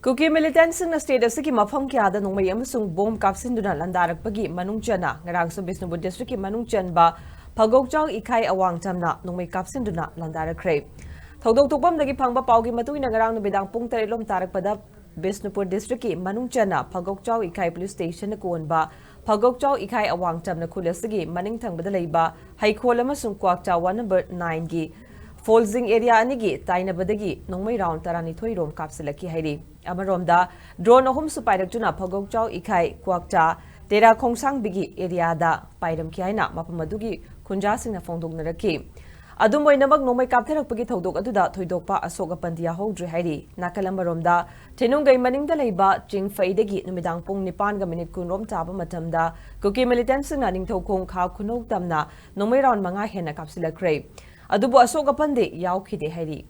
Kuki Militant Singna State Mafam Kyada Nongmei Kapsinduna Kapsinduna Landarakhre Manung Chana Ngarang Bisnupur District Manung Chanba Phougakchao Ikhai Awang Tamna Nongmei Kapsinduna Landarakhre Thodok Topam Dagi Phangba Paugi Matuina Ngarang numidang pung tarilom tarakpada Bisnupur District Manung Chana Phougakchao Ikhai Police Station Konba Phougakchao Ikhai Awang Tamna Khulasigi Maning Thangbada Leiba Haikol amasung Phougakchao number 9 gi Folzing area anigi tainabadagi Nongmei round taranithoi rom kapsillakkhi hairi amaromda drone ahum su pairakjuna Phougakchao Ikhai Phuagchao tera khongsang bigi area da pairam ki haina mapamadugi khunja singna phongdoknarakhi adum oinamak Nongmei kaptharakpagi thodok aduda thoidokpa asoka pandia hodri hairi nakalambaromda thenungai maningda leiba chingfaidagi numidang pung 9:09 kunrom chaba matamda Kuki Militant Singna ningthokong kha khunok tamna Nongmei round 5 hena kapsillakkre Adubu asoka pande yaukide hairi